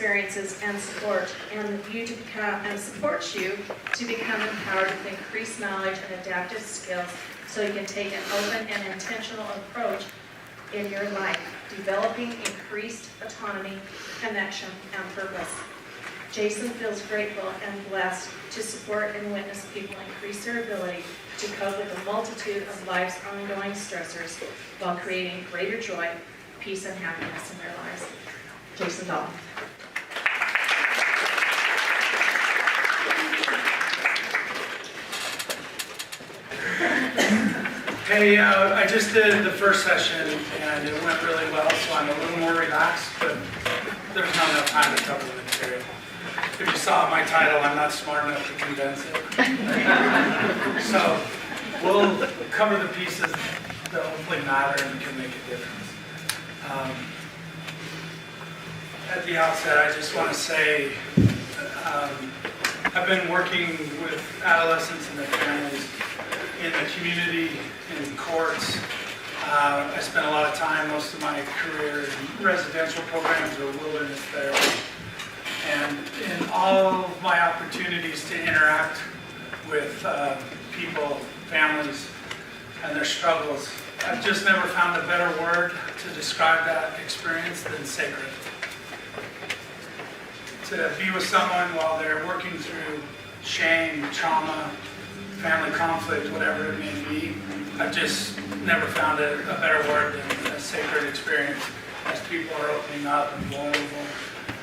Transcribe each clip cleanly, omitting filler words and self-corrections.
experiences and supports you to become empowered with increased knowledge and adaptive skills so you can take an open and intentional approach in your life, developing increased autonomy, connection, and purpose. Jason feels grateful and blessed to support and witness people increase their ability to cope with the multitude of life's ongoing stressors while creating greater joy, peace, and happiness in their lives. Jason Dalton. Hey, I just did the first session and it went really well, so I'm a little more relaxed, but there's not enough time to cover the material. If you saw my title, I'm not smart enough to condense it. So we'll cover the pieces that hopefully matter and can make a difference. At the outset, I just want to say I've been working with adolescents and their families in the community, in courts. I spent a lot of time, most of my career, in residential programs or wilderness therapy. And in all of my opportunities to interact with people, families, and their struggles, I've just never found a better word to describe that experience than sacred. To be with someone while they're working through shame, trauma, family conflict, whatever it may be, I've just never found a better word than a sacred experience as people are opening up and vulnerable.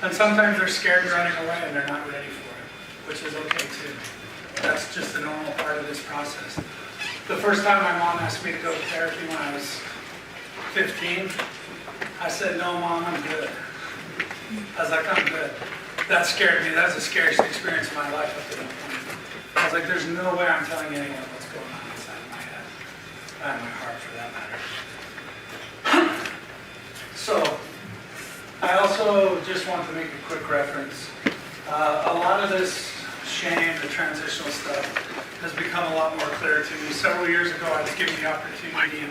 And sometimes they're scared and running away and they're not ready for it, which is okay too. That's just a normal part of this process. The first time my mom asked me to go to therapy when I was 15, I said, "No, Mom, I'm good." I was like, "I'm good." That scared me. That was the scariest experience of my life up to that point. I was like, there's no way I'm telling anyone what's going on inside of my head. And my heart, for that matter. So, I also just want to make a quick reference. A lot of this shame, the transitional stuff, has become a lot more clear to me. Several years ago, I was given the opportunity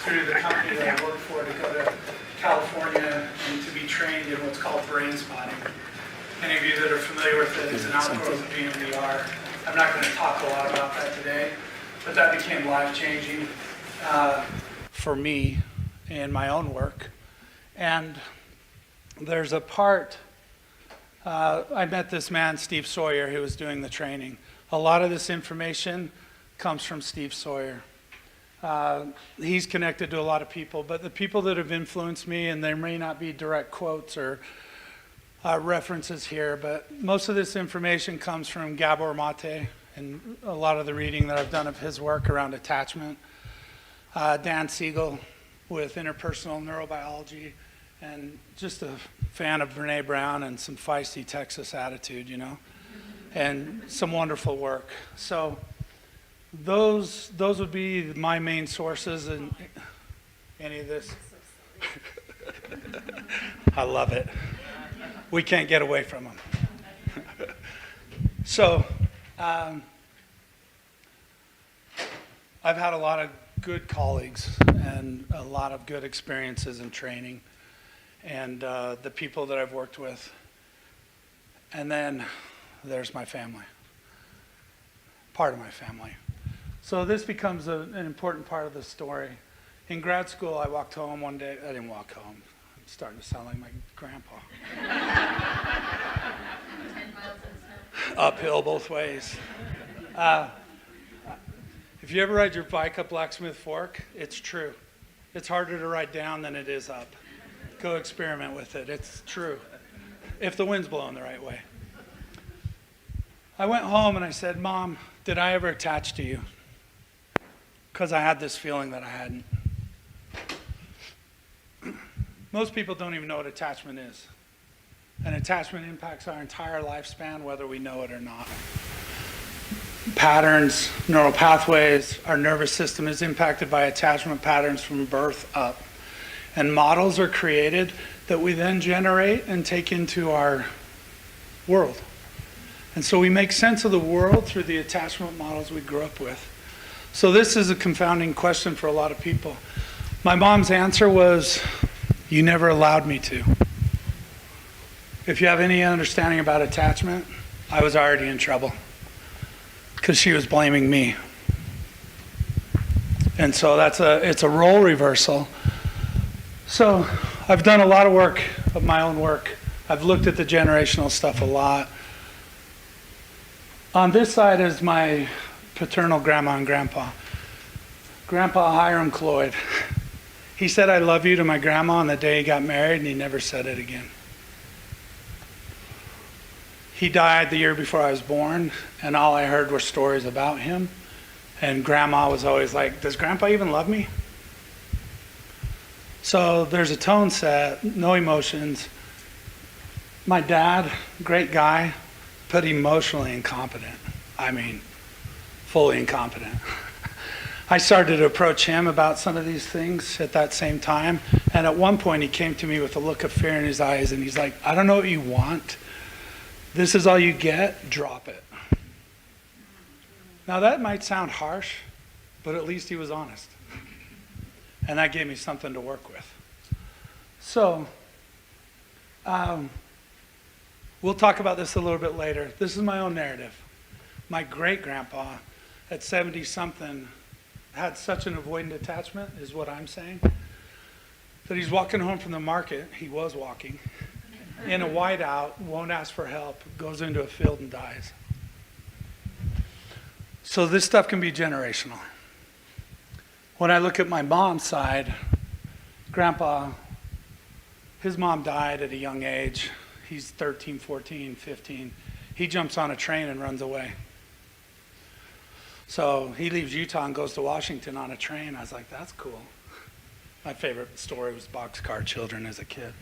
through the company that I work for to go to California and to be trained in what's called brain spotting. Any of you that are familiar with it, it's an outgrowth of EMDR. I'm not going to talk a lot about that today, but that became life-changing for me in my own work. And there's a part, I met this man, Steve Sawyer, who was doing the training. A lot of this information comes from Steve Sawyer. He's connected to a lot of people, but the people that have influenced me, and there may not be direct quotes or references here, but most of this information comes from Gabor Mate and a lot of the reading that I've done of his work around attachment. Dan Siegel with interpersonal neurobiology, and just a fan of Brene Brown and some feisty Texas attitude, you know, and some wonderful work. So those would be my main sources in any of this. I love it. We can't get away from them. So, I've had a lot of good colleagues and a lot of good experiences in training, and the people that I've worked with. And then there's my family, part of my family. So this becomes an important part of the story. In grad school, I walked home one day. I didn't walk home. Starting to sound like my grandpa. Uphill both ways. If you ever ride your bike up Blacksmith Fork, it's true. It's harder to ride down than it is up. Go experiment with it. It's true. If the wind's blowing the right way. I went home and I said, "Mom, did I ever attach to you?" Because I had this feeling that I hadn't. Most people don't even know what attachment is. And attachment impacts our entire lifespan, whether we know it or not. Patterns, neural pathways, our nervous system is impacted by attachment patterns from birth up. And models are created that we then generate and take into our world. And so we make sense of the world through the attachment models we grew up with. So this is a confounding question for a lot of people. My mom's answer was, "You never allowed me to." if you have any understanding about attachment, I was already in trouble because she was blaming me. And so it's a role reversal. So I've done a lot of work, of my own work. I've looked at the generational stuff a lot. On this side is my paternal grandma and grandpa. Grandpa Hiram Cloyd. He said, "I love you" to my grandma on the day he got married, and he never said it again. He died the year before I was born, and all I heard were stories about him. And grandma was always like, "Does grandpa even love me?" So there's a tone set, no emotions. My dad, great guy, but emotionally incompetent. I mean, fully incompetent. I started to approach him about some of these things at that same time. And at one point he came to me with a look of fear in his eyes, and he's like, "I don't know what you want. This is all you get, drop it." Now that might sound harsh, but at least he was honest. And that gave me something to work with. So, we'll talk about this a little bit later. This is my own narrative. My great-grandpa at 70-something had such an avoidant attachment, is what I'm saying, that he's walking home from the market, he was walking, in a whiteout, won't ask for help, goes into a field and dies. So this stuff can be generational. When I look at my mom's side, Grandpa, his mom died at a young age. He's 13, 14, 15. He jumps on a train and runs away. So he leaves Utah and goes to Washington on a train. I was like, that's cool. My favorite story was Boxcar Children as a kid.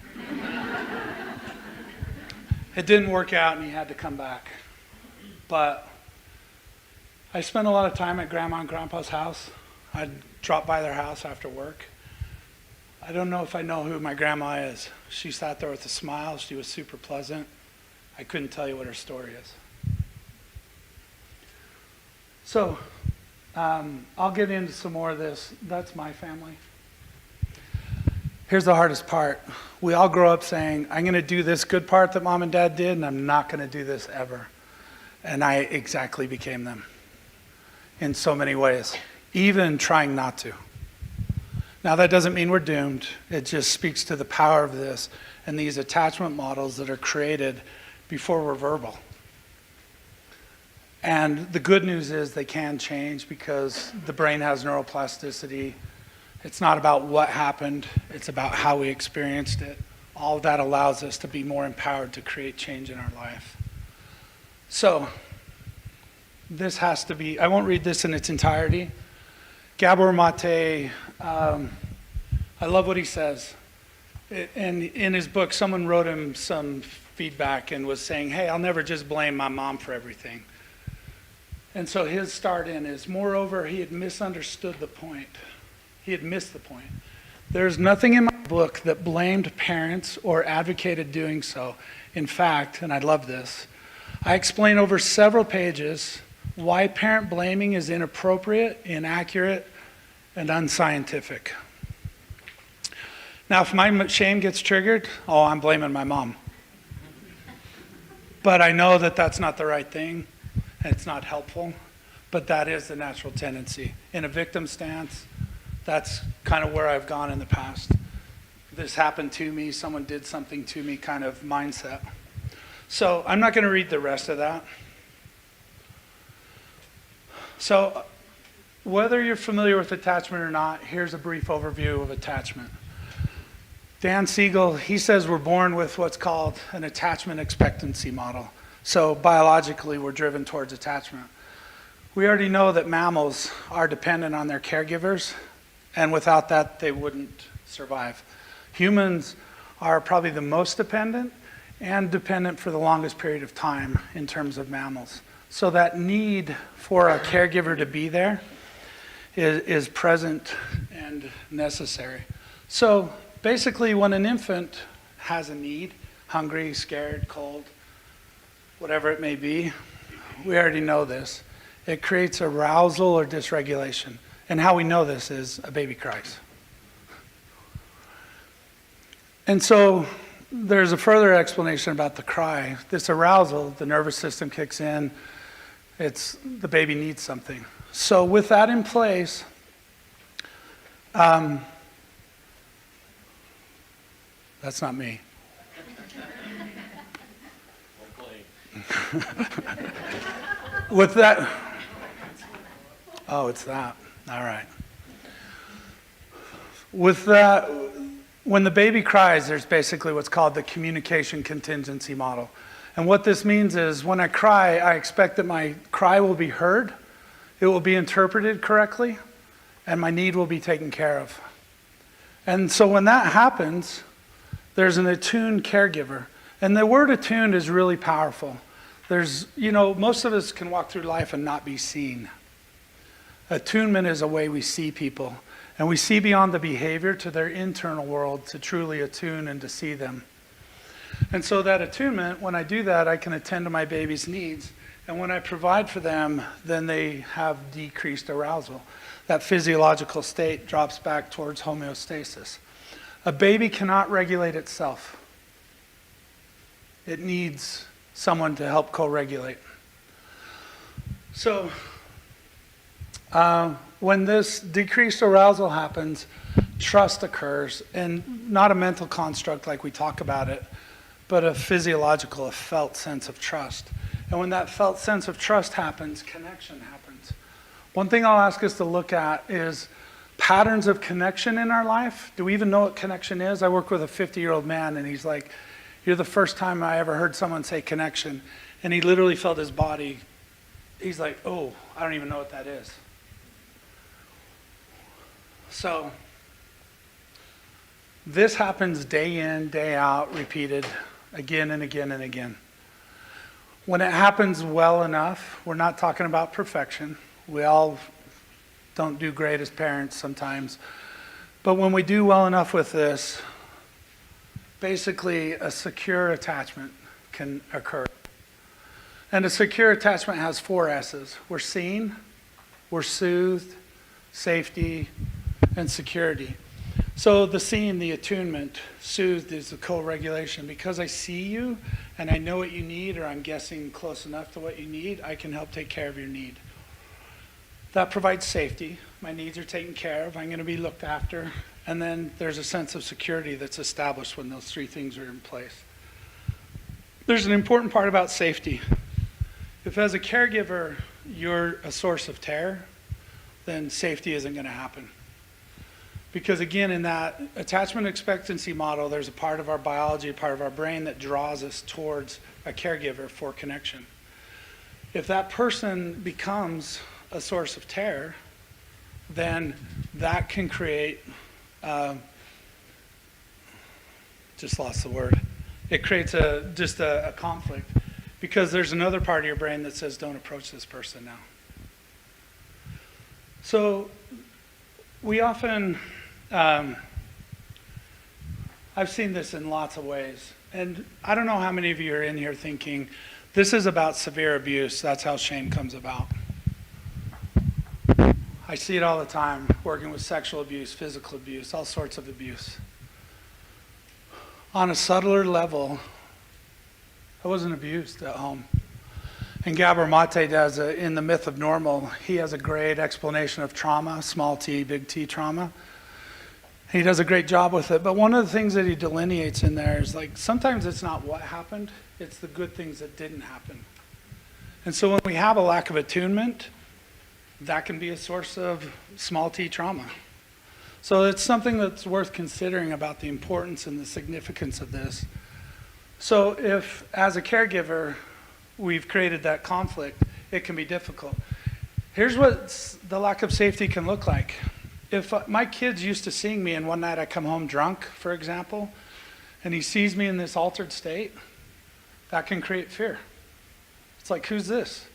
It didn't work out and he had to come back. But I spent a lot of time at Grandma and Grandpa's house. I'd drop by their house after work. I don't know if I know who my grandma is. She sat there with a smile. She was super pleasant. I couldn't tell you what her story is. So I'll get into some more of this. That's my family. Here's the hardest part. We all grow up saying, I'm going to do this good part that mom and dad did, and I'm not going to do this ever. And I exactly became them in so many ways, even trying not to. Now, that doesn't mean we're doomed. It just speaks to the power of this and these attachment models that are created before we're verbal. And the good news is they can change because the brain has neuroplasticity. It's not about what happened, it's about how we experienced it. All of that allows us to be more empowered to create change in our life. So, this has to be, I won't read this in its entirety. Gabor Mate, I love what he says. And in his book, someone wrote him some feedback and was saying, hey, I'll never just blame my mom for everything. And so his start in is, moreover, he had misunderstood the point. He had missed the point. There's nothing in my book that blamed parents or advocated doing so. In fact, and I love this, I explain over several pages why parent blaming is inappropriate, inaccurate, and unscientific. Now, if my shame gets triggered, oh, I'm blaming my mom. But I know that that's not the right thing, and it's not helpful, but that is the natural tendency. In a victim stance, that's kind of where I've gone in the past. This happened to me, someone did something to me kind of mindset. So I'm not going to read the rest of that. So whether you're familiar with attachment or not, here's a brief overview of attachment. Dan Siegel, he says we're born with what's called an attachment expectancy model. So biologically, we're driven towards attachment. We already know that mammals are dependent on their caregivers, and without that, they wouldn't survive. Humans are probably the most dependent and dependent for the longest period of time in terms of mammals. So that need for a caregiver to be there is present and necessary. So basically, when an infant has a need, hungry, scared, cold, whatever it may be, we already know this. It creates arousal or dysregulation. And how we know this is a baby cries. And so there's a further explanation about the cry. This arousal, the nervous system kicks in, the baby needs something. So with that in place, that's not me. With that, oh, it's that. All right. With that, when the baby cries, there's basically what's called the communication contingency model. And what this means is when I cry, I expect that my cry will be heard, it will be interpreted correctly, and my need will be taken care of. And so when that happens, there's an attuned caregiver. And the word attuned is really powerful. Most of us can walk through life and not be seen. Attunement is a way we see people. And we see beyond the behavior to their internal world to truly attune and to see them. And so that attunement, when I do that, I can attend to my baby's needs. And when I provide for them, then they have decreased arousal. That physiological state drops back towards homeostasis. A baby cannot regulate itself. It needs someone to help co-regulate. So, when this decreased arousal happens, trust occurs, and not a mental construct like we talk about it, but a physiological, a felt sense of trust. And when that felt sense of trust happens, connection happens. One thing I'll ask us to look at is patterns of connection in our life. Do we even know what connection is? I work with a 50-year-old man, and he's like, "You're the first time I ever heard someone say connection." And he literally felt his body, he's like, "Oh, I don't even know what that is." So, this happens day in, day out, repeated again and again and again. When it happens well enough, we're not talking about perfection. We all don't do great as parents sometimes. But when we do well enough with this, basically a secure attachment can occur. And a secure attachment has 4 S's. We're seen, we're soothed, safety, and security. So the seen, the attunement, soothed is the co-regulation. Because I see you and I know what you need, or I'm guessing close enough to what you need, I can help take care of your need. That provides safety. My needs are taken care of. I'm going to be looked after. And then there's a sense of security that's established when those 3 things are in place. There's an important part about safety. If as a caregiver, you're a source of terror, then safety isn't going to happen. Because again, in that attachment expectancy model, there's a part of our biology, a part of our brain that draws us towards a caregiver for connection. If that person becomes a source of terror, then that can create, just lost the word. It creates a conflict, because there's another part of your brain that says, don't approach this person now. So we often, I've seen this in lots of ways. And I don't know how many of you are in here thinking, this is about severe abuse, that's how shame comes about. I see it all the time, working with sexual abuse, physical abuse, all sorts of abuse. On a subtler level, I wasn't abused at home. And Gabor Mate does, in The Myth of Normal, he has a great explanation of trauma, small t, big T trauma. He does a great job with it. But one of the things that he delineates in there is like, sometimes it's not what happened, it's the good things that didn't happen. And so when we have a lack of attunement, that can be a source of small t trauma. So it's something that's worth considering about the importance and the significance of this. So if, as a caregiver, we've created that conflict, it can be difficult. Here's what the lack of safety can look like. If my kid's used to seeing me and one night I come home drunk, for example, and he sees me in this altered state, that can create fear. It's like, who's this?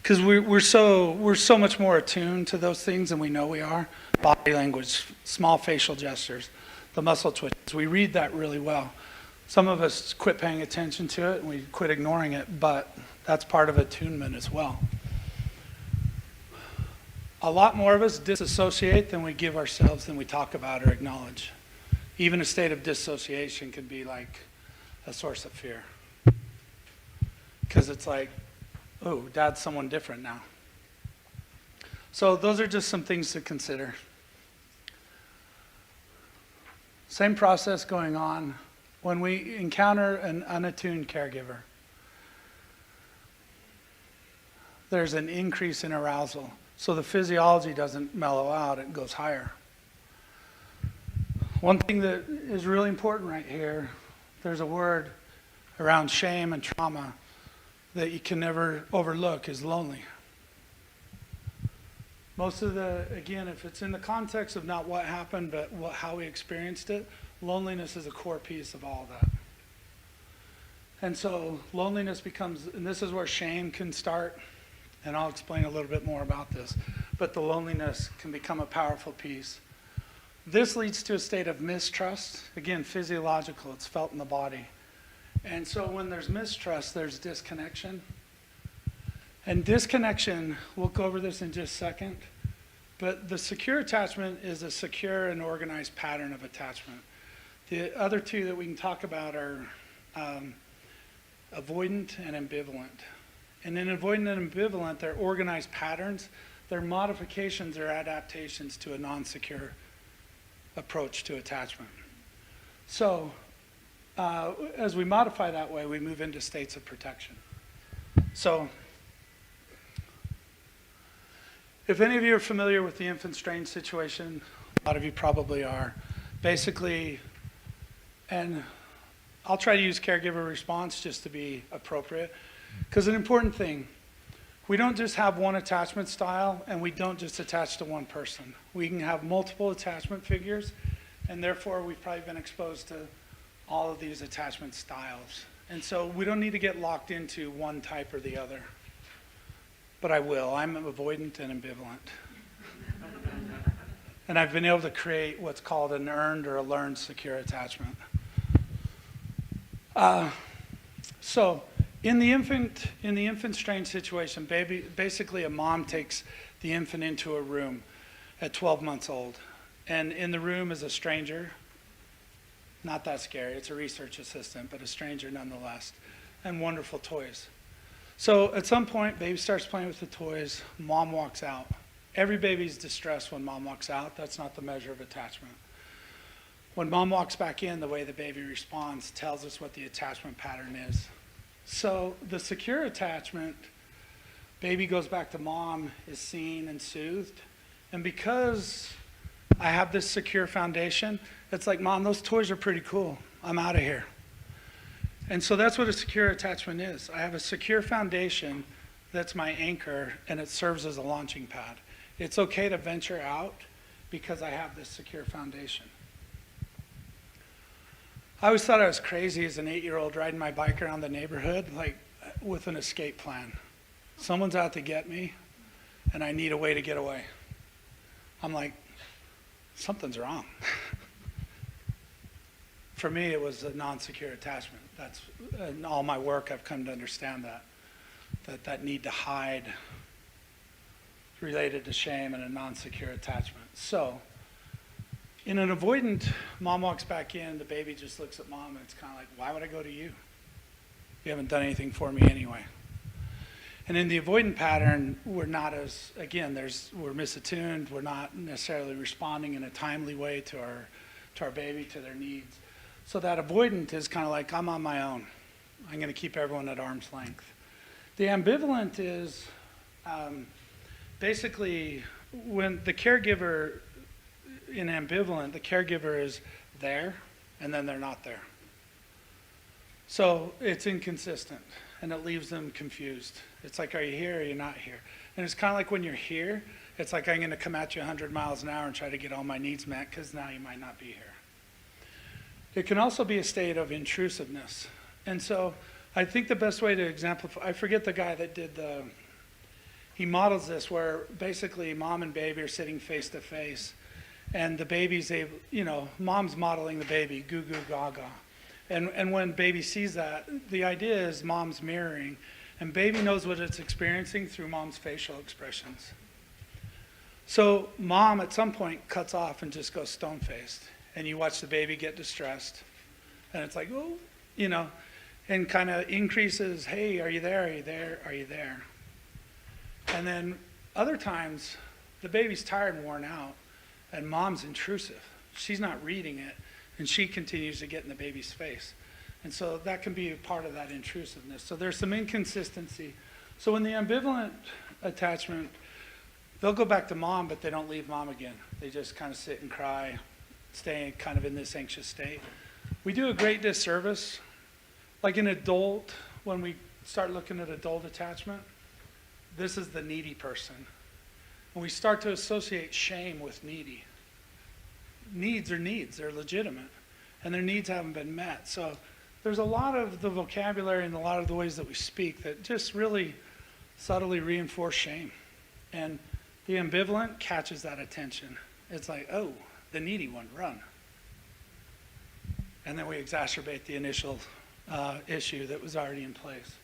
Because we're so much more attuned to those things than we know we are. Body language, small facial gestures, the muscle twitches. We read that really well. Some of us quit paying attention to it and we quit ignoring it, but that's part of attunement as well. A lot more of us disassociate than we give ourselves, than we talk about or acknowledge. Even a state of dissociation can be like a source of fear. Because it's like, oh, dad's someone different now. So those are just some things to consider. Same process going on when we encounter an unattuned caregiver. There's an increase in arousal. So the physiology doesn't mellow out, it goes higher. One thing that is really important right here, there's a word around shame and trauma that you can never overlook, is lonely. Most of again, if it's in the context of not what happened, but how we experienced it, loneliness is a core piece of all of that. And so loneliness becomes, and this is where shame can start, and I'll explain a little bit more about this, but the loneliness can become a powerful piece. This leads to a state of mistrust. Again, physiological, it's felt in the body. And so when there's mistrust, there's disconnection. And disconnection, we'll go over this in just a second, but the secure attachment is a secure and organized pattern of attachment. The other two that we can talk about are avoidant and ambivalent. And in avoidant and ambivalent, they're organized patterns. They're modifications or adaptations to a non-secure approach to attachment. So as we modify that way, we move into states of protection. So if any of you are familiar with the infant strain situation, a lot of you probably are. Basically, and I'll try to use caregiver response just to be appropriate, because an important thing, we don't just have one attachment style, and we don't just attach to one person. We can have multiple attachment figures, and therefore we've probably been exposed to all of these attachment styles. And so we don't need to get locked into one type or the other. But I will. I'm avoidant and ambivalent. And I've been able to create what's called an earned or a learned secure attachment. So in the infant strain situation, basically a mom takes the infant into a room at 12 months old. And in the room is a stranger. Not that scary. It's a research assistant, but a stranger nonetheless. And wonderful toys. So at some point, baby starts playing with the toys. Mom walks out. Every baby's distressed when mom walks out. That's not the measure of attachment. When mom walks back in, the way the baby responds tells us what the attachment pattern is. So the secure attachment, baby goes back to mom, is seen and soothed. And because I have this secure foundation, it's like, Mom, those toys are pretty cool. I'm out of here. And so that's what a secure attachment is. I have a secure foundation that's my anchor, and it serves as a launching pad. It's okay to venture out because I have this secure foundation. I always thought I was crazy as an 8-year-old riding my bike around the neighborhood, like with an escape plan. Someone's out to get me, and I need a way to get away. I'm like, something's wrong. For me, it was a non-secure attachment. That's in all my work, I've come to understand that need to hide related to shame and a non-secure attachment. So in an avoidant, mom walks back in, the baby just looks at mom, and it's kind of like, why would I go to you? You haven't done anything for me anyway. And in the avoidant pattern, we're not as, again, we're misattuned, we're not necessarily responding in a timely way to our baby, to their needs. So that avoidant is kind of like, I'm on my own. I'm going to keep everyone at arm's length. The ambivalent is basically when the caregiver, in ambivalent, the caregiver is there and then they're not there. So it's inconsistent and it leaves them confused. It's like, are you here or are you not here? And it's kind of like when you're here, it's like I'm going to come at you 100 miles an hour and try to get all my needs met because now you might not be here. It can also be a state of intrusiveness. And so I think the best way to exemplify, I forget the guy that did he models this where basically mom and baby are sitting face to face and the baby's able, mom's modeling the baby, goo goo gaga. And when baby sees that, the idea is mom's mirroring and baby knows what it's experiencing through mom's facial expressions. So mom at some point cuts off and just goes stone-faced. and you watch the baby get distressed, and it's like, oh, you know, and kind of increases, hey, are you there, are you there, are you there? And then other times, the baby's tired and worn out, and mom's intrusive. She's not reading it, and she continues to get in the baby's face. And so that can be a part of that intrusiveness. So there's some inconsistency. So in the ambivalent attachment, they'll go back to mom, but they don't leave mom again. They just kind of sit and cry, stay kind of in this anxious state. We do a great disservice. Like an adult, when we start looking at adult attachment, this is the needy person. And we start to associate shame with needy. Needs are needs, they're legitimate, and their needs haven't been met. So there's a lot of the vocabulary and a lot of the ways that we speak that just really subtly reinforce shame. And the ambivalent catches that attention. It's like, oh, the needy one, run. And then we exacerbate the initial issue that was already in place.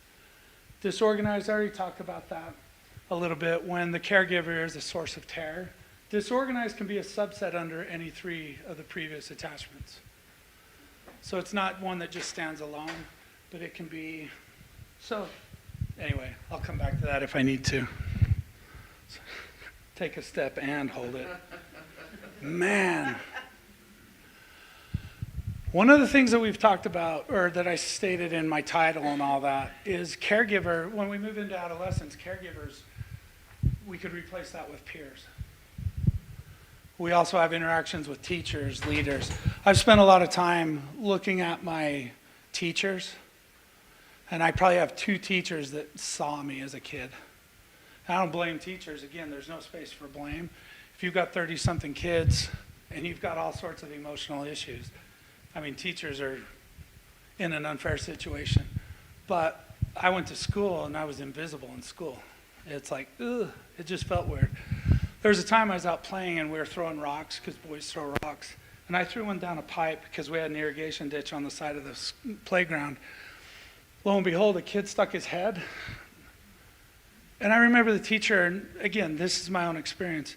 Disorganized, I already talked about that a little bit, when the caregiver is a source of terror. Disorganized can be a subset under any three of the previous attachments. So it's not one that just stands alone, but it can be. So anyway, I'll come back to that if I need to. So, take a step and hold it. Man. One of the things that we've talked about, or that I stated in my title and all that, is caregiver. When we move into adolescence, caregivers, we could replace that with peers. We also have interactions with teachers, leaders. I've spent a lot of time looking at my teachers, and I probably have 2 teachers that saw me as a kid. I don't blame teachers. Again, there's no space for blame. If you've got 30-something kids and you've got all sorts of emotional issues, I mean, teachers are in an unfair situation. But I went to school and I was invisible in school. It's like, ugh, it just felt weird. There was a time I was out playing and we were throwing rocks, because boys throw rocks. And I threw one down a pipe because we had an irrigation ditch on the side of the playground. Lo and behold, a kid stuck his head. And I remember the teacher, and again, this is my own experience.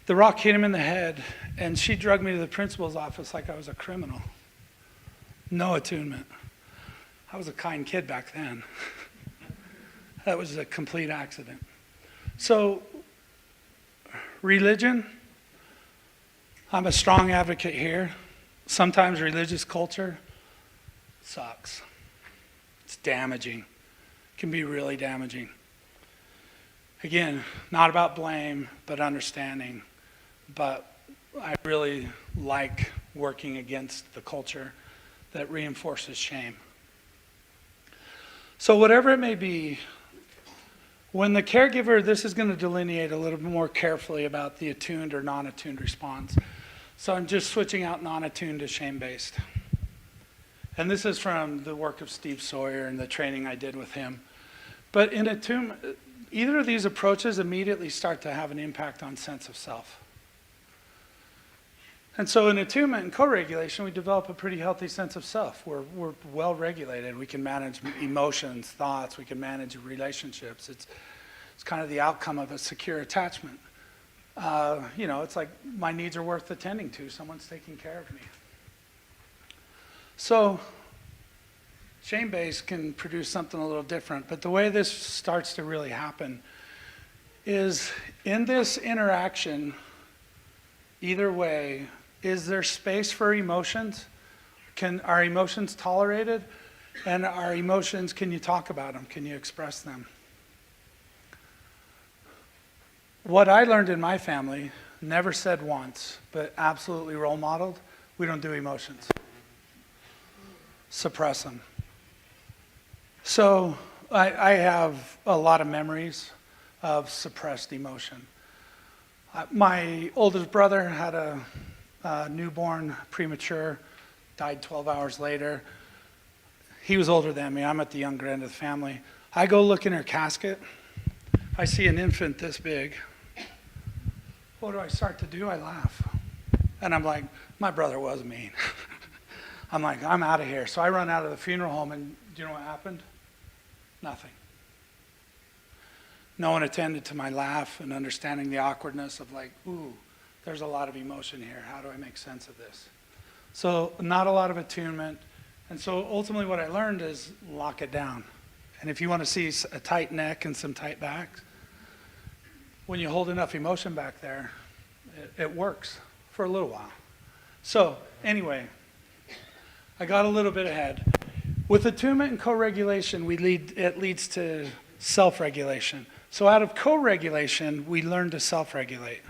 The rock hit him in the head, and she dragged me to the principal's office like I was a criminal. No attunement. I was a kind kid back then. That was a complete accident. So, religion, I'm a strong advocate here. Sometimes religious culture sucks. It's damaging. It can be really damaging. Again, not about blame, but understanding. But I really like working against the culture that reinforces shame. So whatever it may be, when the caregiver, this is going to delineate a little bit more carefully about the attuned or non-attuned response. So I'm just switching out non-attuned to shame-based. And this is from the work of Steve Sawyer and the training I did with him. But in attunement, either of these approaches immediately start to have an impact on sense of self. And so in attunement and co-regulation, we develop a pretty healthy sense of self. We're well regulated. We can manage emotions, thoughts. We can manage relationships. It's kind of the outcome of a secure attachment. It's like my needs are worth attending to. Someone's taking care of me. So shame-based can produce something a little different. But the way this starts to really happen is in this interaction, either way, is there space for emotions? Are emotions tolerated? And are emotions, can you talk about them? Can you express them? What I learned in my family, never said once, but absolutely role modeled, we don't do emotions. Suppress them. So I have a lot of memories of suppressed emotion. My oldest brother had a newborn, premature, died 12 hours later. He was older than me. I'm at the younger end of the family. I go look in her casket. I see an infant this big. What do I start to do? I laugh. And I'm like, my brother was mean. I'm like, I'm out of here. So I run out of the funeral home, and do you know what happened? Nothing. No one attended to my laugh and understanding the awkwardness of like, ooh, there's a lot of emotion here. How do I make sense of this? So not a lot of attunement. And so ultimately what I learned is lock it down. And if you want to see a tight neck and some tight backs, when you hold enough emotion back there, it works for a little while. So anyway, I got a little bit ahead. With attunement and co-regulation, it leads to self-regulation. So out of co-regulation, we learn to self-regulate.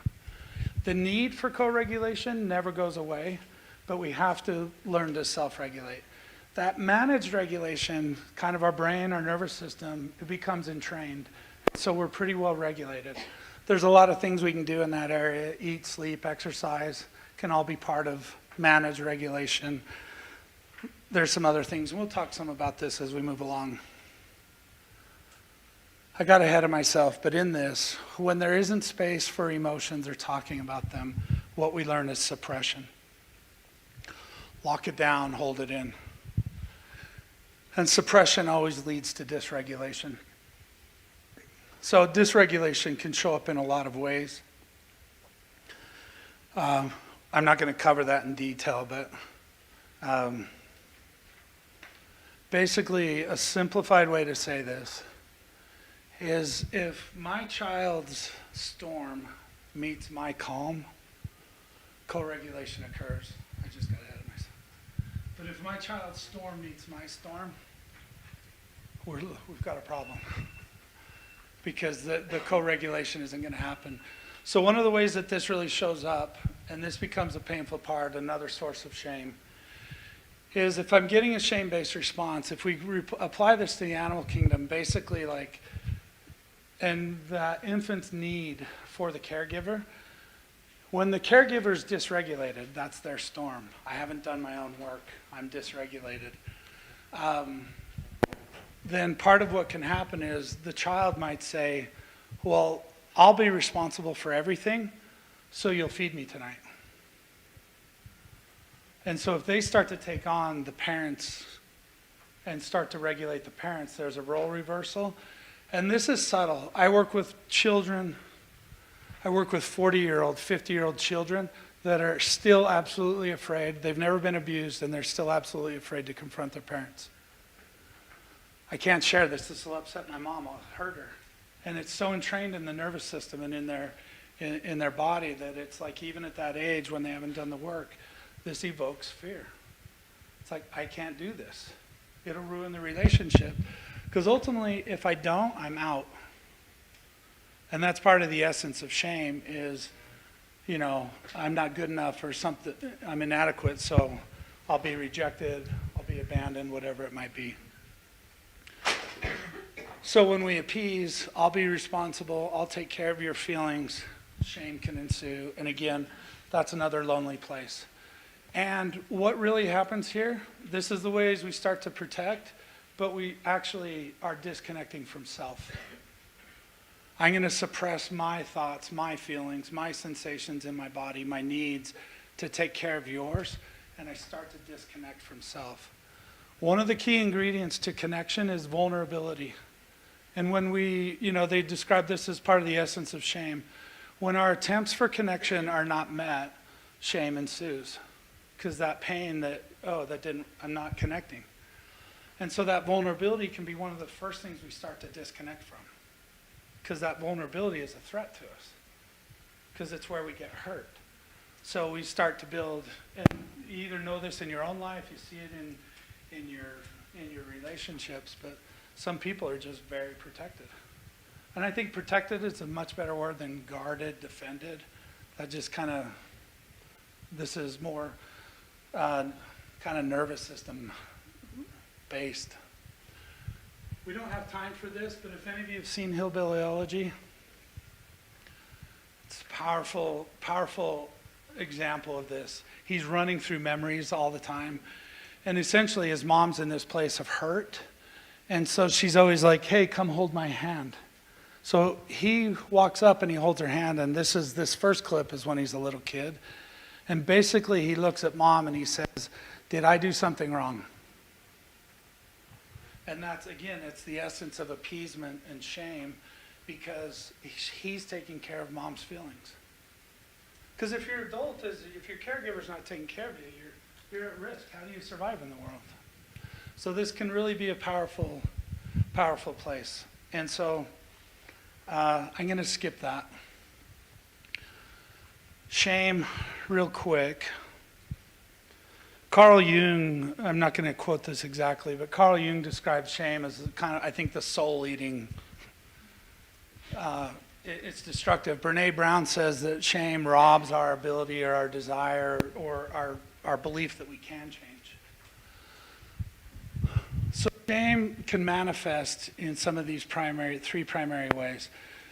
The need for co-regulation never goes away, but we have to learn to self-regulate. That managed regulation, kind of our brain, our nervous system, it becomes entrained. So we're pretty well regulated. There's a lot of things we can do in that area. Eat, sleep, exercise can all be part of managed regulation. There's some other things, and we'll talk some about this as we move along. I got ahead of myself, but in this, when there isn't space for emotions or talking about them, what we learn is suppression. Lock it down, hold it in. And suppression always leads to dysregulation. So dysregulation can show up in a lot of ways. I'm not going to cover that in detail, but basically a simplified way to say this is if my child's storm meets my calm, co-regulation occurs. I just got ahead of myself. But if my child's storm meets my storm, we've got a problem because the co-regulation isn't going to happen. So one of the ways that this really shows up, and this becomes a painful part, another source of shame, is if I'm getting a shame-based response, if we apply this to the animal kingdom, basically like, and that infant's need for the caregiver, when the caregiver is dysregulated, that's their storm. I haven't done my own work. I'm dysregulated. Then part of what can happen is the child might say, well, I'll be responsible for everything, so you'll feed me tonight. And so if they start to take on the parents and start to regulate the parents, there's a role reversal. And this is subtle. I work with children. I work with 40-year-old, 50-year-old children that are still absolutely afraid. They've never been abused, and they're still absolutely afraid to confront their parents. I can't share this. This will upset my mom. I'll hurt her. And it's so entrained in the nervous system and in their body that it's like even at that age when they haven't done the work, this evokes fear. It's like, I can't do this. It'll ruin the relationship. Because ultimately, if I don't, I'm out. And that's part of the essence of shame is, you know, I'm not good enough or something, I'm inadequate, so I'll be rejected, I'll be abandoned, whatever it might be. So when we appease, I'll be responsible, I'll take care of your feelings, shame can ensue. And again, that's another lonely place. And what really happens here, this is the ways we start to protect, but we actually are disconnecting from self. I'm going to suppress my thoughts, my feelings, my sensations in my body, my needs to take care of yours, and I start to disconnect from self. One of the key ingredients to connection is vulnerability. And when we, they describe this as part of the essence of shame. When our attempts for connection are not met, shame ensues. Because that pain that, I'm not connecting. And so that vulnerability can be one of the first things we start to disconnect from. Because that vulnerability is a threat to us. Because it's where we get hurt. So we start to build, and you either know this in your own life, you see it in your relationships, but some people are just very protected. And I think protected is a much better word than guarded, defended. That just this is more kind of nervous system based. We don't have time for this, but if any of you have seen Hillbilly Elegy, it's a powerful, powerful example of this. He's running through memories all the time. And essentially his mom's in this place of hurt. And so she's always like, hey, come hold my hand. So he walks up and he holds her hand. And this first clip is when he's a little kid. And basically he looks at mom and he says, did I do something wrong? And that's, again, it's the essence of appeasement and shame because he's taking care of mom's feelings. Because if your adult if your caregiver's not taking care of you, you're at risk. How do you survive in the world? So this can really be a powerful, powerful place. And so I'm going to skip that. Shame, real quick. Carl Jung, I'm not going to quote this exactly, but Carl Jung described shame as kind of, I think, the soul-eating. It's destructive. Brene Brown says that shame robs our ability or our desire or our belief that we can change. So shame can manifest in some of these three primary ways.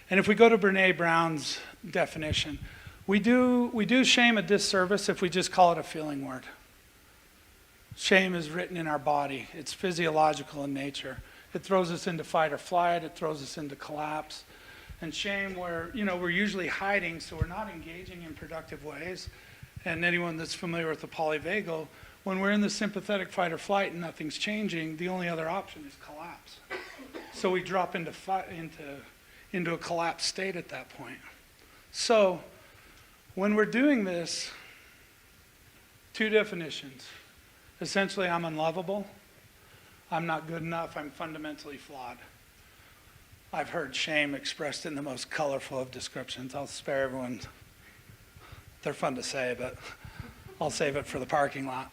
And if we go to Brene Brown's definition, we do shame a disservice if we just call it a feeling word. Shame is written in our body. It's physiological in nature. It throws us into fight or flight. It throws us into collapse. And shame, we're usually hiding, so we're not engaging in productive ways. And anyone that's familiar with the polyvagal, when we're in the sympathetic fight or flight and nothing's changing, the only other option is collapse. So we drop into a collapsed state at that point. So when we're doing this, two definitions. Essentially, I'm unlovable. I'm not good enough. I'm fundamentally flawed. I've heard shame expressed in the most colorful of descriptions. I'll spare everyone. They're fun to say, but I'll save it for the parking lot.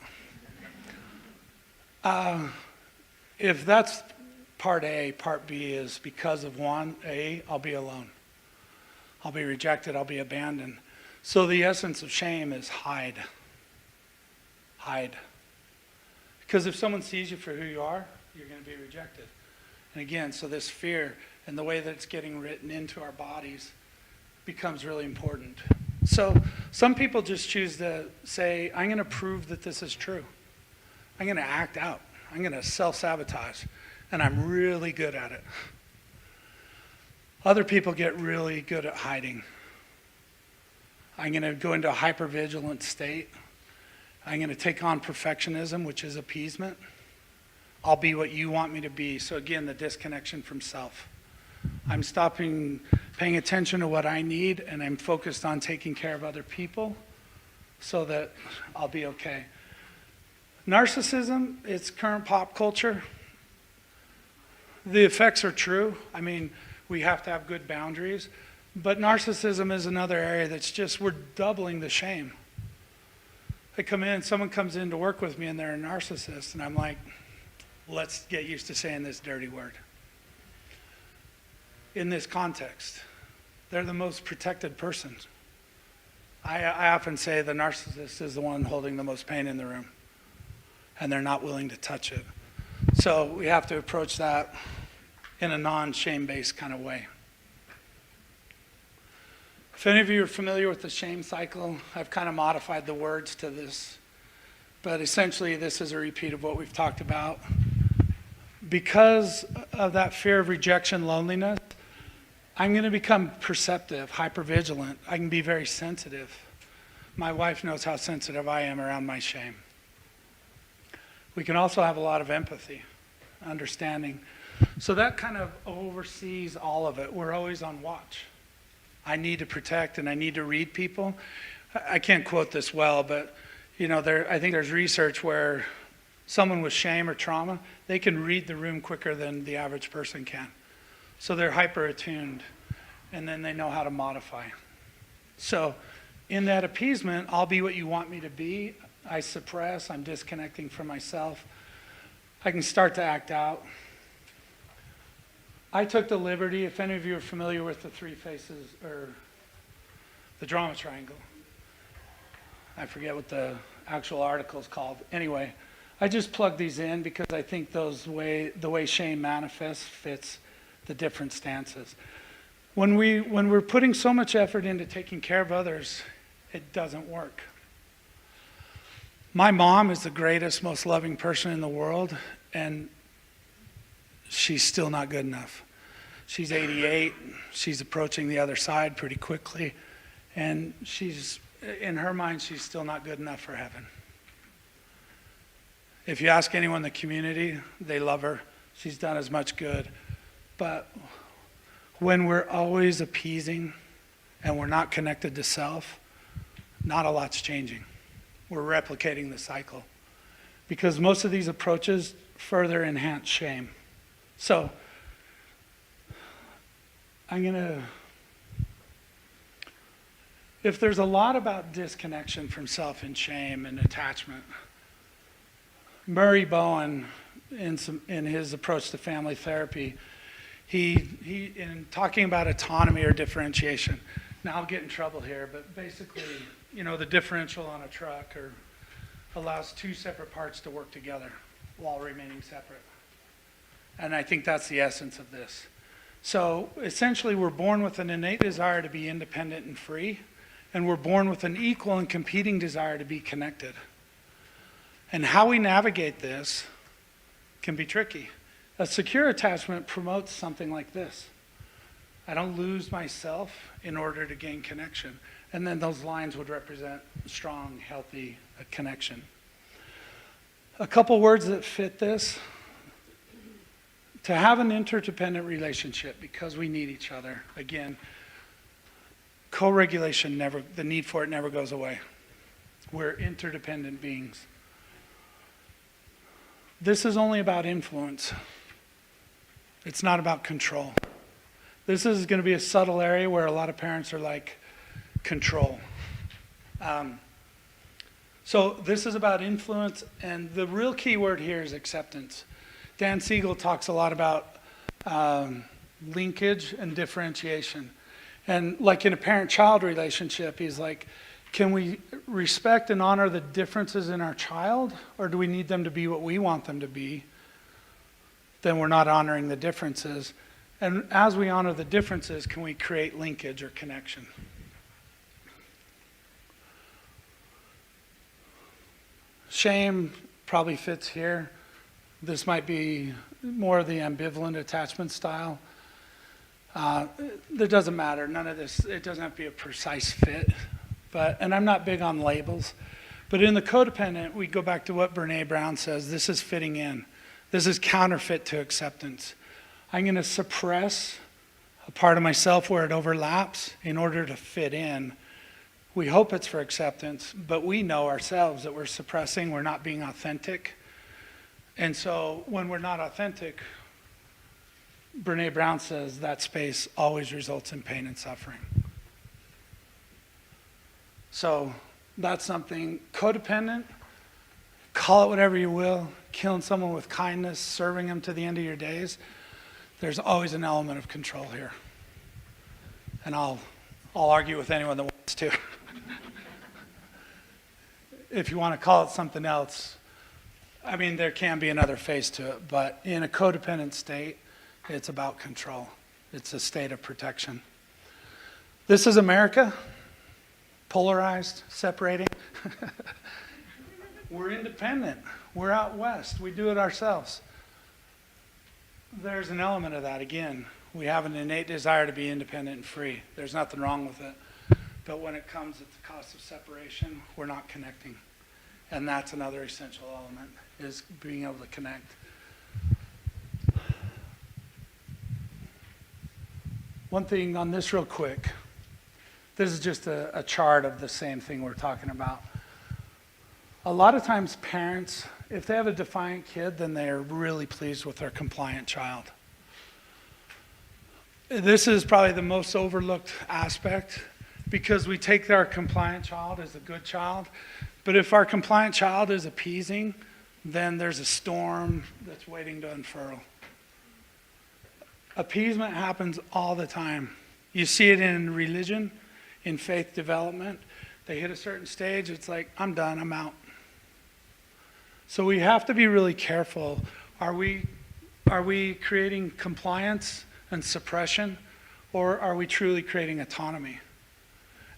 If that's part A, part B is because of one, A, I'll be alone. I'll be rejected. I'll be abandoned. So the essence of shame is hide. Hide. Because if someone sees you for who you are, you're going to be rejected. And again, so this fear and the way that it's getting written into our bodies becomes really important. So some people just choose to say, I'm going to prove that this is true. I'm going to act out. I'm going to self-sabotage. And I'm really good at it. Other people get really good at hiding. I'm going to go into a hypervigilant state. I'm going to take on perfectionism, which is appeasement. I'll be what you want me to be. So again, the disconnection from self. I'm stopping paying attention to what I need, and I'm focused on taking care of other people so that I'll be okay. Narcissism, it's current pop culture. The effects are true. I mean, we have to have good boundaries. But narcissism is another area that's just, we're doubling the shame. I come in, someone comes in to work with me and they're a narcissist, and I'm like, let's get used to saying this dirty word. In this context, they're the most protected person. I often say the narcissist is the one holding the most pain in the room, and they're not willing to touch it. So we have to approach that in a non-shame-based kind of way. If any of you are familiar with the shame cycle, I've kind of modified the words to this, but essentially this is a repeat of what we've talked about. Because of that fear of rejection, loneliness, I'm going to become perceptive, hypervigilant. I can be very sensitive. My wife knows how sensitive I am around my shame. We can also have a lot of empathy, understanding. So that kind of oversees all of it. We're always on watch. I need to protect and I need to read people. I can't quote this well, but I think there's research where someone with shame or trauma, they can read the room quicker than the average person can. So they're hyper attuned, and then they know how to modify. So in that appeasement, I'll be what you want me to be. I suppress, I'm disconnecting from myself. I can start to act out. I took the liberty, if any of you are familiar with the three faces, or the drama triangle. I forget what the actual article is called. Anyway, I just plugged these in because I think the way shame manifests fits the different stances. When we're putting so much effort into taking care of others, it doesn't work. My mom is the greatest, most loving person in the world, and she's still not good enough. She's 88. She's approaching the other side pretty quickly, and in her mind, she's still not good enough for heaven. If you ask anyone in the community, they love her. She's done as much good. But when we're always appeasing and we're not connected to self, not a lot's changing. We're replicating the cycle. because most of these approaches further enhance shame. So if there's a lot about disconnection from self and shame and attachment, Murray Bowen, in his approach to family therapy, he in talking about autonomy or differentiation, now I'll get in trouble here, but basically, the differential on a truck allows two separate parts to work together while remaining separate. And I think that's the essence of this. So essentially, we're born with an innate desire to be independent and free, and we're born with an equal and competing desire to be connected. And how we navigate this can be tricky. A secure attachment promotes something like this. I don't lose myself in order to gain connection. And then those lines would represent strong, healthy connection. A couple words that fit this. To have an interdependent relationship, because we need each other, again, co-regulation the need for it never goes away. We're interdependent beings. This is only about influence. It's not about control. This is going to be a subtle area where a lot of parents are like, control. So this is about influence, and the real key word here is acceptance. Dan Siegel talks a lot about linkage and differentiation. And like in a parent-child relationship, he's like, can we respect and honor the differences in our child, or do we need them to be what we want them to be? Then we're not honoring the differences. And as we honor the differences, can we create linkage or connection? Shame probably fits here. This might be more of the ambivalent attachment style. It doesn't matter. None of this, it doesn't have to be a precise fit. And I'm not big on labels. But in the codependent, we go back to what Brene Brown says. This is fitting in. This is counterfeit to acceptance. I'm going to suppress a part of myself where it overlaps in order to fit in. We hope it's for acceptance, but we know ourselves that we're suppressing, we're not being authentic. And so when we're not authentic, Brene Brown says that space always results in pain and suffering. So that's something codependent, call it whatever you will, killing someone with kindness, serving them to the end of your days, there's always an element of control here. And I'll argue with anyone that wants to. If you want to call it something else, I mean, there can be another face to it, but in a codependent state, it's about control. It's a state of protection. This is America, polarized, separating. We're independent. We're out west. We do it ourselves. There's an element of that. Again, we have an innate desire to be independent and free. There's nothing wrong with it. But when it comes at the cost of separation, we're not connecting. And that's another essential element, is being able to connect. One thing on this real quick. This is just a chart of the same thing we're talking about. A lot of times parents, if they have a defiant kid, then they're really pleased with their compliant child. This is probably the most overlooked aspect, because we take our compliant child as a good child, but if our compliant child is appeasing, then there's a storm that's waiting to unfurl. Appeasement happens all the time. You see it in religion, in faith development. They hit a certain stage, it's like, I'm done, I'm out. So we have to be really careful. Are we creating compliance and suppression, or are we truly creating autonomy?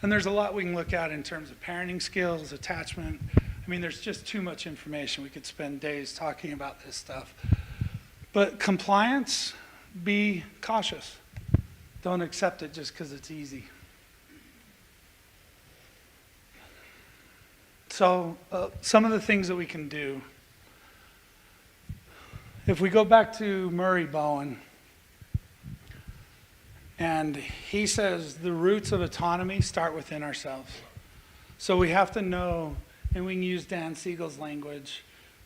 And there's a lot we can look at in terms of parenting skills, attachment. I mean, there's just too much information. We could spend days talking about this stuff. But compliance, be cautious. Don't accept it just because it's easy. So some of the things that we can do. If we go back to Murray Bowen, and he says the roots of autonomy start within ourselves. So we have to know, and we can use Dan Siegel's language,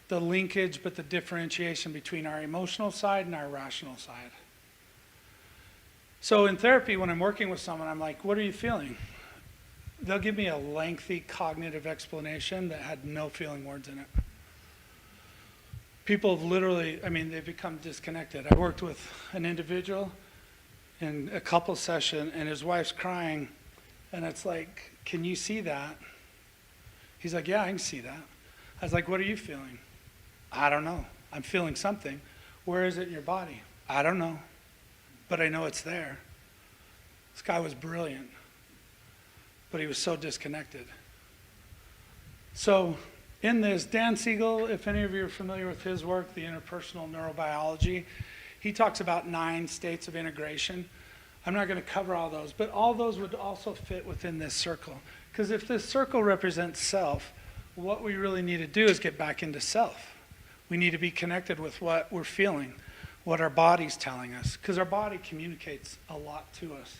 the linkage, but the differentiation between our emotional side and our rational side. So in therapy, when I'm working with someone, I'm like, what are you feeling? They'll give me a lengthy cognitive explanation that had no feeling words in it. People have literally, they've become disconnected. I worked with an individual in a couple session, and his wife's crying, and it's like, can you see that? He's like, yeah, I can see that. I was like, what are you feeling? I don't know. I'm feeling something. Where is it in your body? I don't know, but I know it's there. This guy was brilliant, but he was so disconnected. So in this, Dan Siegel, if any of you are familiar with his work, the interpersonal neurobiology, he talks about 9 states of integration. I'm not going to cover all those, but all those would also fit within this circle. Because if this circle represents self, what we really need to do is get back into self. We need to be connected with what we're feeling, what our body's telling us, because our body communicates a lot to us.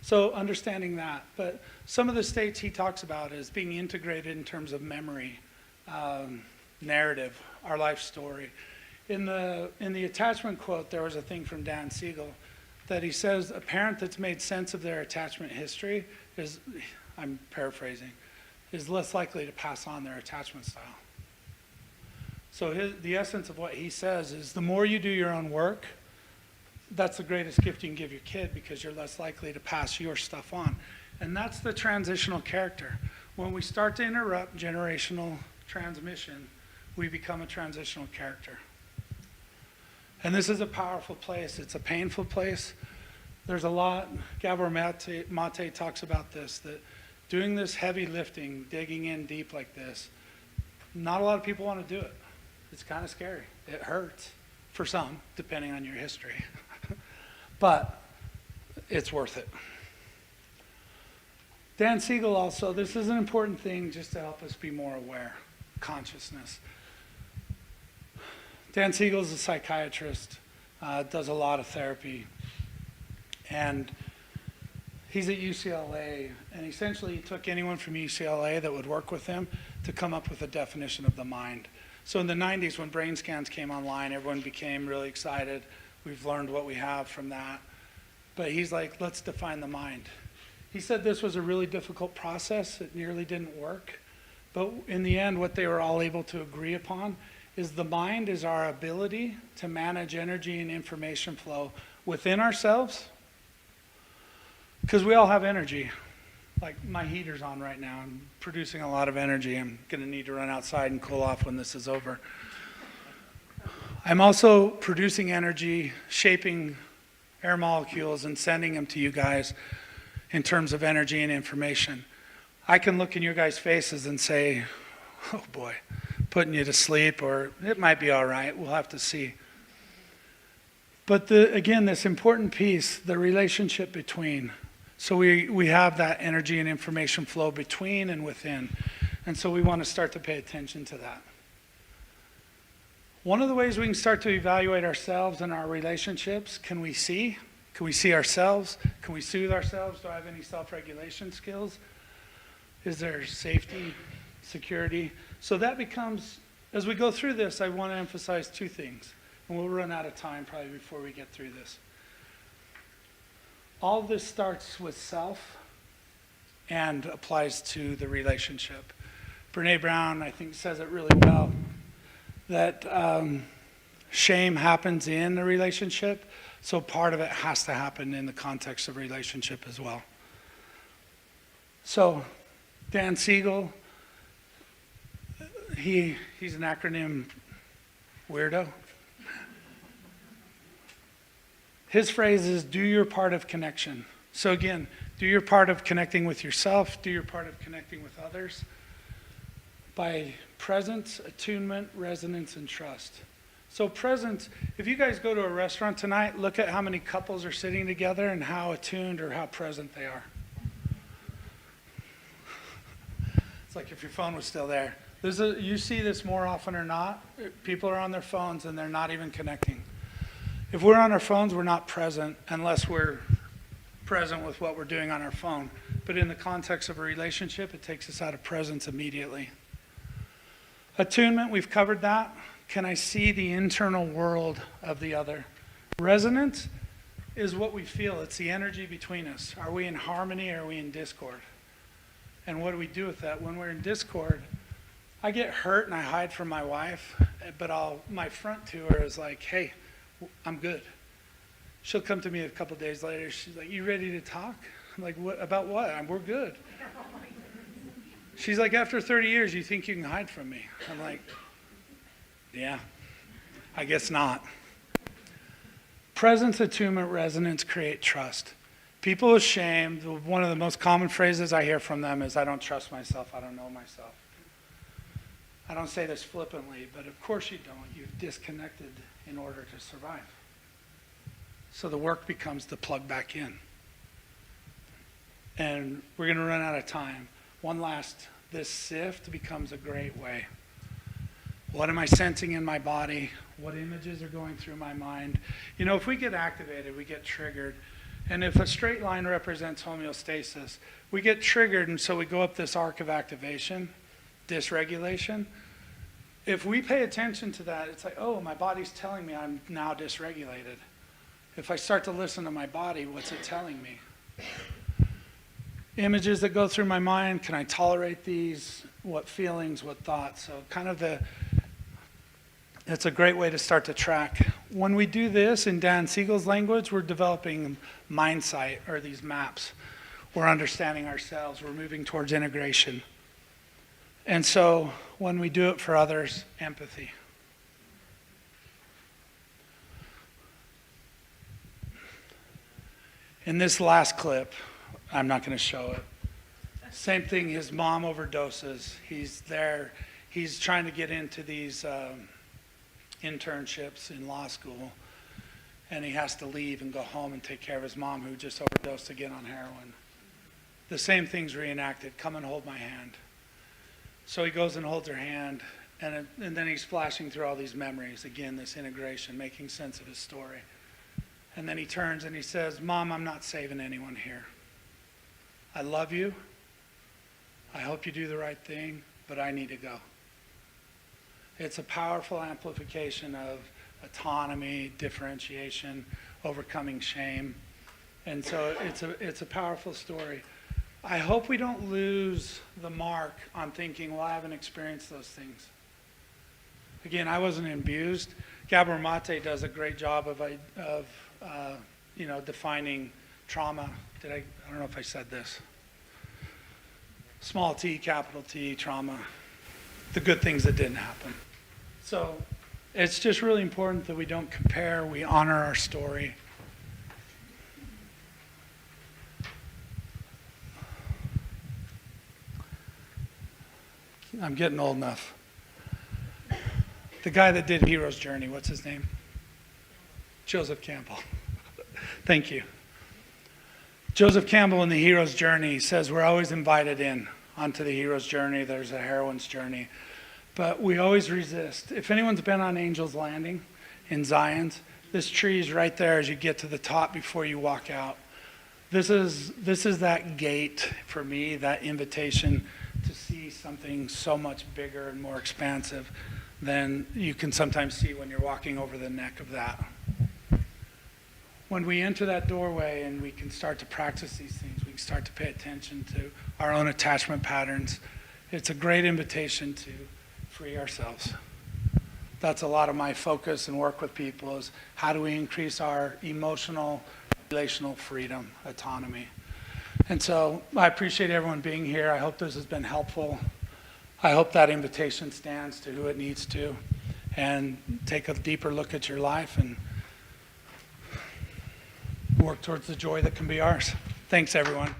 So understanding that, but some of the states he talks about is being integrated in terms of memory, narrative, our life story. In the attachment quote, there was a thing from Dan Siegel that he says a parent that's made sense of their attachment history is, I'm paraphrasing, is less likely to pass on their attachment style. So the essence of what he says is the more you do your own work, that's the greatest gift you can give your kid, because you're less likely to pass your stuff on. And that's the transitional character. When we start to interrupt generational transmission, we become a transitional character. And this is a powerful place. It's a painful place. There's a lot, Gabor Mate talks about this, that doing this heavy lifting, digging in deep like this, not a lot of people want to do it. It's kind of scary. It hurts for some, depending on your history. But it's worth it. Dan Siegel also, this is an important thing just to help us be more aware, consciousness. Dan Siegel is a psychiatrist, does a lot of therapy, and he's at UCLA, and essentially he took anyone from UCLA that would work with him to come up with a definition of the mind. So in the 90s, when brain scans came online, everyone became really excited. We've learned what we have from that. But he's like, let's define the mind. He said this was a really difficult process. It nearly didn't work. But in the end, what they were all able to agree upon is the mind is our ability to manage energy and information flow within ourselves. Because we all have energy. Like my heater's on right now. I'm producing a lot of energy. I'm going to need to run outside and cool off when this is over. I'm also producing energy, shaping air molecules and sending them to you guys in terms of energy and information. I can look in your guys' faces and say, oh boy, putting you to sleep, or it might be all right, we'll have to see. But again, this important piece, the relationship between. So we have that energy and information flow between and within. And so we want to start to pay attention to that. One of the ways we can start to evaluate ourselves and our relationships, can we see? Can we see ourselves? Can we soothe ourselves? Do I have any self-regulation skills? Is there safety, security? So that becomes, as we go through this, I want to emphasize 2 things. And we'll run out of time probably before we get through this. All of this starts with self and applies to the relationship. Brene Brown, I think, says it really well, that shame happens in a relationship, so part of it has to happen in the context of relationship as well. So Dan Siegel, he's an acronym weirdo. His phrase is, do your part of connection. So again, do your part of connecting with yourself, do your part of connecting with others by presence, attunement, resonance, and trust. So presence, if you guys go to a restaurant tonight, look at how many couples are sitting together and how attuned or how present they are. It's like if your phone was still there. You see this more often or not. People are on their phones and they're not even connecting. If we're on our phones, we're not present unless we're present with what we're doing on our phone. But in the context of a relationship, it takes us out of presence immediately. Attunement, we've covered that. Can I see the internal world of the other? Resonance is what we feel. It's the energy between us. Are we in harmony or are we in discord? And what do we do with that? When we're in discord, I get hurt and I hide from my wife, but my front to her is like, hey, I'm good. She'll come to me a couple days later. She's like, you ready to talk? I'm like, what, about what? We're good. She's like, after 30 years, you think you can hide from me? I'm like, yeah, I guess not. Presence, attunement, resonance create trust. People with shame, one of the most common phrases I hear from them is, I don't trust myself, I don't know myself. I don't say this flippantly, but of course you don't. You've disconnected in order to survive. So the work becomes to plug back in. And we're going to run out of time. This sift becomes a great way. What am I sensing in my body? What images are going through my mind? You know, if we get activated, we get triggered. And if a straight line represents homeostasis, we get triggered, and so we go up this arc of activation, dysregulation. If we pay attention to that, it's like, oh, my body's telling me I'm now dysregulated. If I start to listen to my body, what's it telling me? Images that go through my mind, can I tolerate these? What feelings, what thoughts? So kind of it's a great way to start to track. When we do this in Dan Siegel's language, we're developing mind sight, or these maps. We're understanding ourselves. We're moving towards integration. And so when we do it for others, empathy. In this last clip, I'm not going to show it. Same thing, his mom overdoses. He's there. He's trying to get into these internships in law school. And he has to leave and go home and take care of his mom, who just overdosed again on heroin. The same thing's reenacted. Come and hold my hand. So he goes and holds her hand. And then he's flashing through all these memories. Again, this integration, making sense of his story. And then he turns and he says, Mom, I'm not saving anyone here. I love you. I hope you do the right thing, but I need to go. It's a powerful amplification of autonomy, differentiation, overcoming shame. And so it's a powerful story. I hope we don't lose the mark on thinking, well, I haven't experienced those things. Again, I wasn't abused. Gabor Mate does a great job of defining trauma. I don't know if I said this. Small t, capital T, trauma. The good things that didn't happen. So it's just really important that we don't compare, we honor our story. I'm getting old enough. The guy that did Hero's Journey, what's his name? Joseph Campbell. Thank you. Joseph Campbell in the Hero's Journey says we're always invited in onto the hero's journey. There's a heroine's journey. But we always resist. If anyone's been on Angel's Landing in Zion's, this tree is right there as you get to the top before you walk out. This is that gate for me, that invitation to see something so much bigger and more expansive than you can sometimes see when you're walking over the neck of that. When we enter that doorway and we can start to practice these things, we can start to pay attention to our own attachment patterns. It's a great invitation to free ourselves. That's a lot of my focus and work with people, is how do we increase our emotional, relational freedom, autonomy. And so I appreciate everyone being here. I hope this has been helpful. I hope that invitation stands to who it needs to, and take a deeper look at your life and work towards the joy that can be ours. Thanks, everyone.